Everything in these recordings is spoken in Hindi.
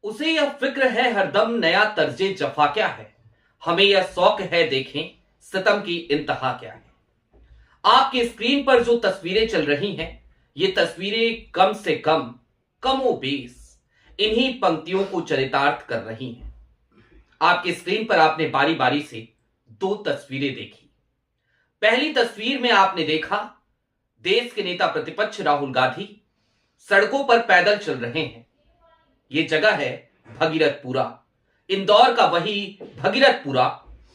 उसे यह फिक्र है हरदम नया तर्जे जफा क्या है। हमें यह शौक है देखें सितम की इंतहा क्या है। आपकी स्क्रीन पर जो तस्वीरें चल रही हैं, ये तस्वीरें कम से कमो बेस इन्हीं पंक्तियों को चरितार्थ कर रही हैं। आपकी स्क्रीन पर आपने बारी बारी से दो तस्वीरें देखी। पहली तस्वीर में आपने देखा देश के नेता प्रतिपक्ष राहुल गांधी सड़कों पर पैदल चल रहे हैं। ये जगह है भगीरथपुरा, इंदौर का वही भगीरथपुरा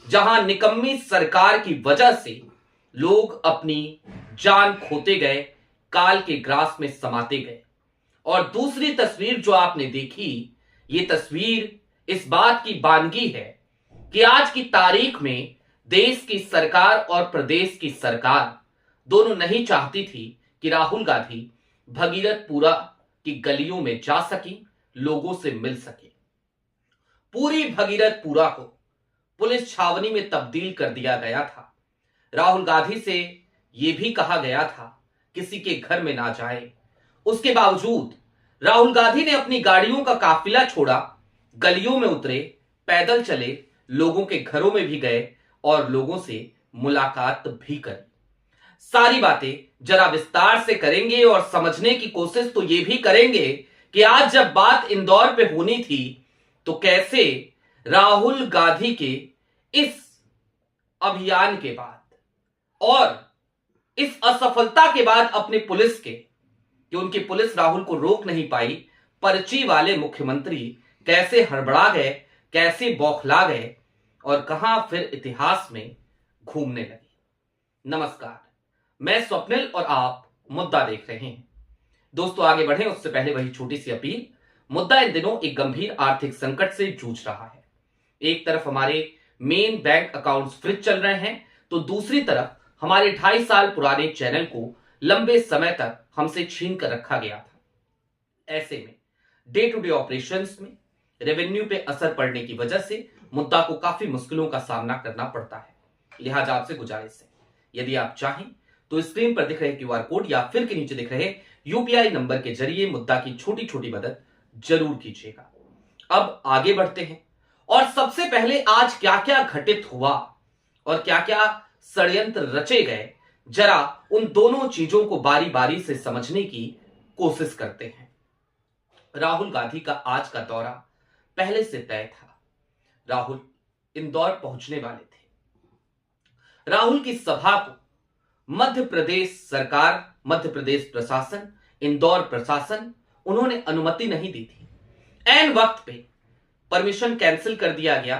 जहां निकम्मी सरकार की वजह से लोग अपनी जान खोते गए, काल के ग्रास में समाते गए। और दूसरी तस्वीर जो आपने देखी, ये तस्वीर इस बात की बानगी है कि आज की तारीख में देश की सरकार और प्रदेश की सरकार दोनों नहीं चाहती थी कि राहुल गांधी भगीरथपुरा की गलियों में जा सके, लोगों से मिल सके। पूरी भगीरथपुरा को पुलिस छावनी में तब्दील कर दिया गया था। राहुल गांधी से यह भी कहा गया था किसी के घर में ना जाए। उसके बावजूद राहुल गांधी ने अपनी गाड़ियों का काफिला छोड़ा, गलियों में उतरे, पैदल चले, लोगों के घरों में भी गए और लोगों से मुलाकात भी करी। सारी बातें जरा विस्तार से करेंगे और समझने की कोशिश तो यह भी करेंगे कि आज जब बात इंदौर पे होनी थी तो कैसे राहुल गांधी के इस अभियान के बाद और इस असफलता के बाद अपने पुलिस के कि उनकी पुलिस राहुल को रोक नहीं पाई, पर्ची वाले मुख्यमंत्री कैसे हड़बड़ा गए, कैसे बौखला गए और कहां फिर इतिहास में घूमने लगे। नमस्कार, मैं स्वप्निल और आप मुद्दा देख रहे हैं। दोस्तों, आगे बढ़े उससे पहले वही छोटी सी अपील। मुद्दा इन दिनों एक गंभीर आर्थिक संकट से जूझ रहा है। एक तरफ हमारे मेन बैंक अकाउंट्स फ्रीज चल रहे हैं, तो दूसरी तरफ हमारे 2.5 साल पुराने चैनल को लंबे समय तक हमसे छीन कर रखा गया था। ऐसे में डे टू डे ऑपरेशंस में रेवेन्यू पे असर पड़ने की वजह से मुद्दा को काफी मुश्किलों का सामना करना पड़ता है। लिहाजा आपसे गुजारिश है, यदि आप चाहें तो स्क्रीन पर दिख रहे क्यूआर कोड या फिर के नीचे दिख रहे यूपीआई नंबर के जरिए मुद्दा की छोटी छोटी मदद जरूर कीजिएगा। अब आगे बढ़ते हैं और सबसे पहले आज क्या क्या घटित हुआ और क्या क्या षड्यंत्र रचे गए, जरा उन दोनों चीजों को बारी बारी से समझने की कोशिश करते हैं। राहुल गांधी का आज का दौरा पहले से तय था। राहुल इंदौर पहुंचने वाले थे। राहुल की सभा को मध्य प्रदेश सरकार, मध्य प्रदेश प्रशासन, इंदौर प्रशासन, उन्होंने अनुमति नहीं दी थी। ऐन वक्त पे परमिशन कैंसिल कर दिया गया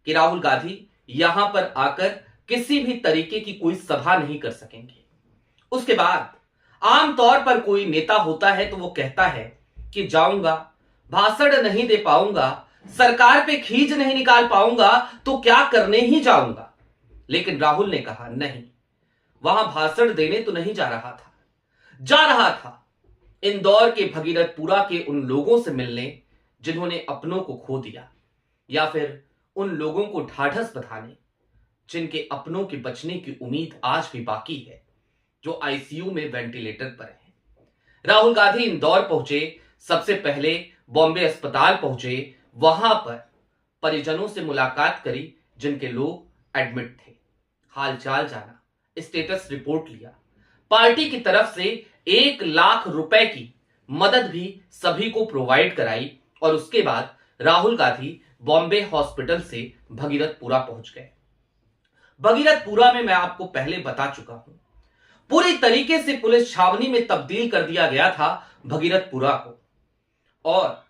कि राहुल गांधी यहां पर आकर किसी भी तरीके की कोई सभा नहीं कर सकेंगे। उसके बाद आमतौर पर कोई नेता होता है तो वो कहता है कि जाऊंगा, भाषण नहीं दे पाऊंगा, सरकार पे खींच नहीं निकाल पाऊंगा तो क्या करने ही जाऊंगा। लेकिन राहुल ने कहा नहीं, वहां भाषण देने तो नहीं जा रहा था, जा रहा था इंदौर के भगीरथपुरा के उन लोगों से मिलने जिन्होंने अपनों को खो दिया, या फिर उन लोगों को ढाढ़स बंधाने जिनके अपनों के बचने की उम्मीद आज भी बाकी है, जो आईसीयू में वेंटिलेटर पर हैं। राहुल गांधी इंदौर पहुंचे, सबसे पहले बॉम्बे अस्पताल पहुंचे, वहां पर परिजनों से मुलाकात करी जिनके लोग एडमिट थे, हालचाल जाना, स्टेटस रिपोर्ट लिया। पार्टी की तरफ से 1 लाख रुपए की मदद भी सभी को प्रोवाइड कराई और उसके बाद राहुल गांधी बॉम्बे हॉस्पिटल से भगीरथपुरा पहुंच गए। भगीरथपुरा में मैं आपको पहले बता चुका हूं, पूरी तरीके से पुलिस छावनी में तब्दील कर दिया गया था भगीरथपुरा को। और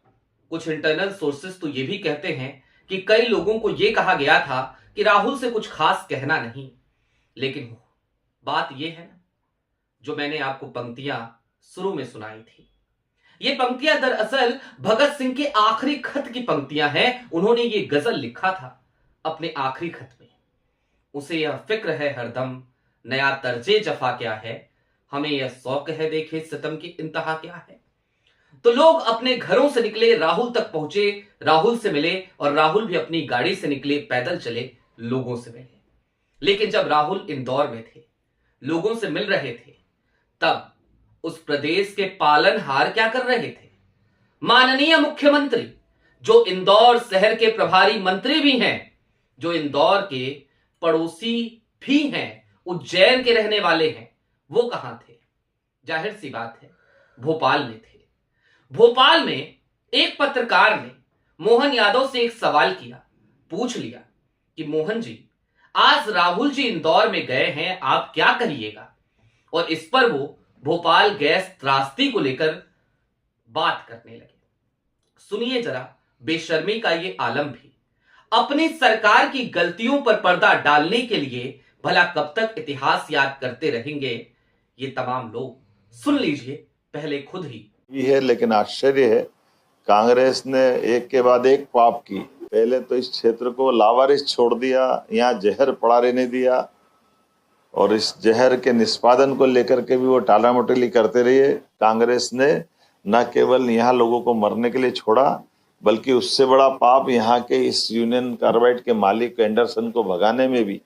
कुछ इंटरनल सोर्सेस तो यह भी कहते हैं कि कई लोगों को यह कहा गया था कि राहुल से कुछ खास कहना नहीं। लेकिन बात यह है ना, जो मैंने आपको पंक्तियां शुरू में सुनाई थी, ये पंक्तियां दरअसल भगत सिंह के आखिरी खत की पंक्तियां हैं। उन्होंने ये गजल लिखा था अपने आखिरी खत में। उसे यह फिक्र है हरदम नया तर्जे जफा क्या है, हमें यह शौक है देखे सितम की इंतहा क्या है। तो लोग अपने घरों से निकले, राहुल तक पहुंचे, राहुल से मिले और राहुल भी अपनी गाड़ी से निकले, पैदल चले, लोगों से मिले। लेकिन जब राहुल इंदौर में थे, लोगों से मिल रहे थे, तब उस प्रदेश के पालनहार क्या कर रहे थे? माननीय मुख्यमंत्री जो इंदौर शहर के प्रभारी मंत्री भी हैं, जो इंदौर के पड़ोसी भी हैं, उज्जैन के रहने वाले हैं, वो कहां थे? जाहिर सी बात है, भोपाल में थे। भोपाल में एक पत्रकार ने मोहन यादव से एक सवाल किया, पूछ लिया कि मोहन जी, आज राहुल जी इंदौर में गए हैं, आप क्या करिएगा? और इस पर वो भोपाल गैस त्रासदी को लेकर बात करने लगे। सुनिए जरा बेशर्मी का ये आलम भी। अपनी सरकार की गलतियों पर पर्दा डालने के लिए भला कब तक इतिहास याद करते रहेंगे ये तमाम लोग? सुन लीजिए पहले खुद ही। है, लेकिन आश्चर्य है, कांग्रेस ने एक के बाद एक पाप की। पहले तो इस क्षेत्र को लावारिस छोड़ दिया, यहाँ जहर पड़ा रहने दिया, और इस जहर के निष्पादन को लेकर के भी वो टाला मटोली करते रहे। कांग्रेस ने न केवल यहाँ लोगों को मरने के लिए छोड़ा, बल्कि उससे बड़ा पाप यहाँ के इस यूनियन कार्बाइड के मालिक एंडरसन को भगाने में भी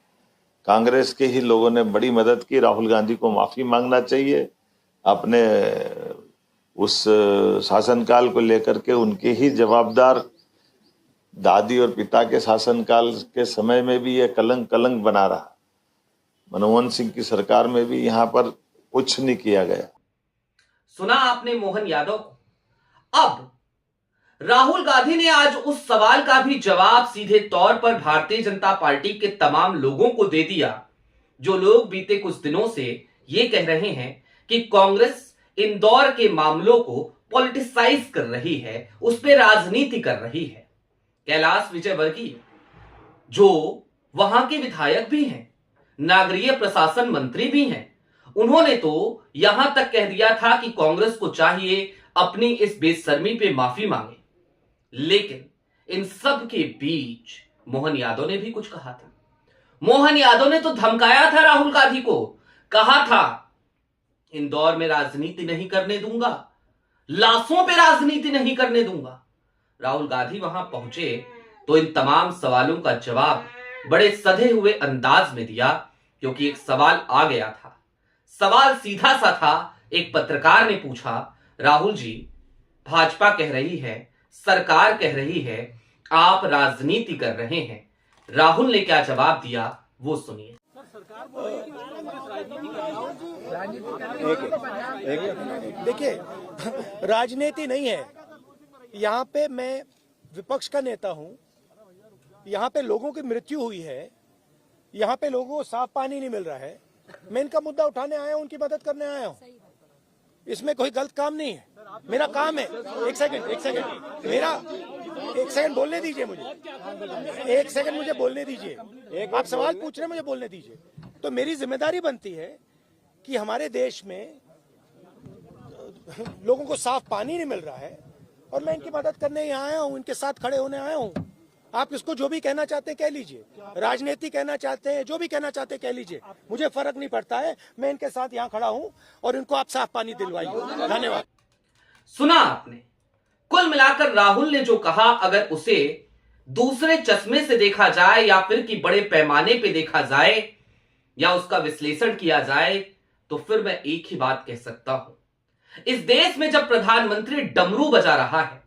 कांग्रेस के ही लोगों ने बड़ी मदद की। राहुल गांधी को माफी मांगना चाहिए। अपने उस शासनकाल को लेकर के उनके ही जवाबदार दादी और पिता के शासनकाल के समय में भी ये कलंक बना रहा। मनमोहन सिंह की सरकार में भी यहाँ पर कुछ नहीं किया गया। सुना आपने मोहन यादव को। अब राहुल गांधी ने आज उस सवाल का भी जवाब सीधे तौर पर भारतीय जनता पार्टी के तमाम लोगों को दे दिया, जो लोग बीते कुछ दिनों से ये कह रहे हैं कि कांग्रेस इंदौर के मामलों को पॉलिटिसाइज कर रही है, उस पर राजनीति कर रही है। कैलाश विजयवर्गीय, जो वहां के विधायक भी हैं, नागरिक प्रशासन मंत्री भी हैं, उन्होंने तो यहां तक कह दिया था कि कांग्रेस को चाहिए अपनी इस बेशर्मी पे माफी मांगे। लेकिन इन सब के बीच मोहन यादव ने भी कुछ कहा था। मोहन यादव ने तो धमकाया था राहुल गांधी को, कहा था इंदौर में राजनीति नहीं करने दूंगा, लाशों पे राजनीति नहीं करने दूंगा। राहुल गांधी वहां पहुंचे तो इन तमाम सवालों का जवाब बड़े सधे हुए अंदाज में दिया, क्योंकि एक सवाल आ गया था। सवाल सीधा सा था। एक पत्रकार ने पूछा, राहुल जी, भाजपा कह रही है, सरकार कह रही है, आप राजनीति कर रहे हैं। राहुल ने क्या जवाब दिया वो सुनिए। देखिए, राजनीति नहीं है यहाँ पे। मैं विपक्ष का नेता हूँ। यहाँ पे लोगों की मृत्यु हुई है, यहाँ पे लोगों को साफ पानी नहीं मिल रहा है। मैं इनका मुद्दा उठाने आया हूँ, उनकी मदद करने आया हूँ। इसमें कोई गलत काम नहीं है। मेरा काम है। एक सेकंड मेरा एक सेकंड बोलने दीजिए मुझे। एक सेकंड मुझे बोलने दीजिए। आप सवाल पूछ रहे हैं, मुझे बोलने दीजिए। तो मेरी जिम्मेदारी बनती है कि हमारे देश में लोगों को साफ पानी नहीं मिल रहा है, और मैं इनकी मदद करने यहाँ आया हूँ, इनके साथ खड़े होने आया हूँ। आप इसको जो भी कहना चाहते हैं कह लीजिए, राजनीति कहना चाहते हैं, जो भी कहना चाहते हैं कह लीजिए, मुझे फर्क नहीं पड़ता है। मैं इनके साथ यहाँ खड़ा हूँ और इनको आप साफ पानी दिलवाइए। धन्यवाद। सुना आपने। कुल मिलाकर राहुल ने जो कहा, अगर उसे दूसरे चश्मे से देखा जाए या फिर कि बड़े पैमाने पे देखा जाए या उसका विश्लेषण किया जाए, तो फिर मैं एक ही बात कह सकता हूं। इस देश में जब प्रधानमंत्री डमरू बजा रहा है,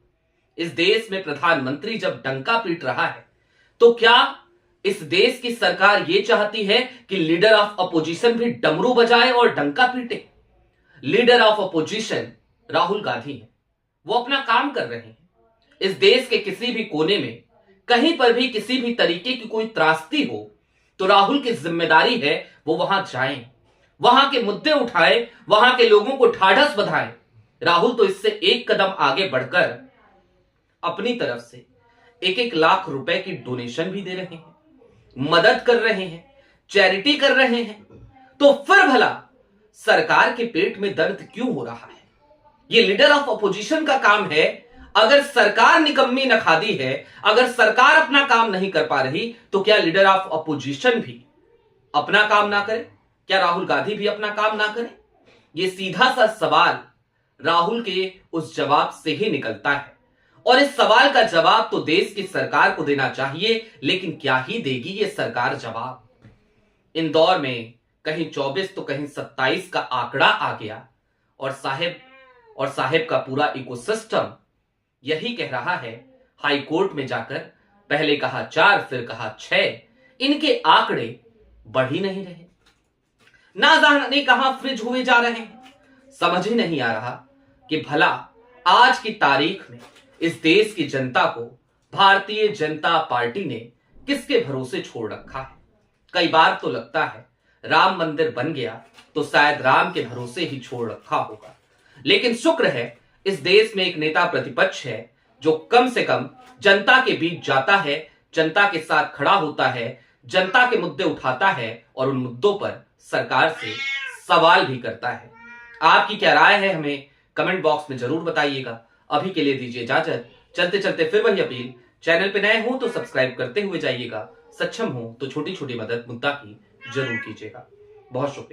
इस देश में प्रधानमंत्री जब डंका पीट रहा है, तो क्या इस देश की सरकार यह चाहती है कि लीडर ऑफ अपोजिशन भी डमरू बजाए और डंका पीटे? Leader of opposition Rahul Gandhi है, वो अपना काम कर रहे हैं। इस देश के किसी भी कोने में कहीं पर भी किसी भी तरीके की कोई त्रासदी हो तो राहुल की जिम्मेदारी है वो वहां जाएं, वहां के मुद्दे उठाएं, वहां के लोगों को ढाढ़स बंधाएं। राहुल तो इससे एक कदम आगे बढ़कर अपनी तरफ से 1-1 लाख रुपए की डोनेशन भी दे रहे हैं, मदद कर रहे हैं, चैरिटी कर रहे हैं। तो फिर भला सरकार के पेट में दर्द क्यों हो रहा है? ये लीडर ऑफ अपोजिशन का काम है। अगर सरकार निकम्मी नखादी है, अगर सरकार अपना काम नहीं कर पा रही, तो क्या लीडर ऑफ अपोजिशन भी अपना काम ना करे? क्या राहुल गांधी भी अपना काम ना करे? ये सीधा सा सवाल राहुल के उस जवाब से ही निकलता है, और इस सवाल का जवाब तो देश की सरकार को देना चाहिए। लेकिन क्या ही देगी ये सरकार जवाब? इंदौर में कहीं 24 तो कहीं 27 का आंकड़ा आ गया, और साहेब का पूरा इकोसिस्टम यही कह रहा है, हाई कोर्ट में जाकर पहले कहा 4 फिर कहा 6, इनके आंकड़े बढ़ ही नहीं रहे, ना जाने कहां फ्रिज हुए जा रहे हैं। समझ ही नहीं आ रहा कि भला आज की तारीख में इस देश की जनता को भारतीय जनता पार्टी ने किसके भरोसे छोड़ रखा है। कई बार तो लगता है राम मंदिर बन गया तो शायद राम के भरोसे ही छोड़ रखा होगा, लेकिन शुक्र है इस देश में एक नेता प्रतिपक्ष है जो कम से कम जनता के बीच जाता है, जनता के साथ खड़ा होता है, जनता के मुद्दे उठाता है और उन मुद्दों पर सरकार से सवाल भी करता है। आपकी क्या राय है हमें कमेंट बॉक्स में जरूर बताइएगा। अभी के लिए दीजिए इजाजत। चलते चलते फिर वही अपील, चैनल पे नए हो तो सब्सक्राइब करते हुए जाइएगा, सक्षम हो तो छोटी छोटी मदद मुद्दा की जरूर कीजिएगा। बहुत शुक्रिया।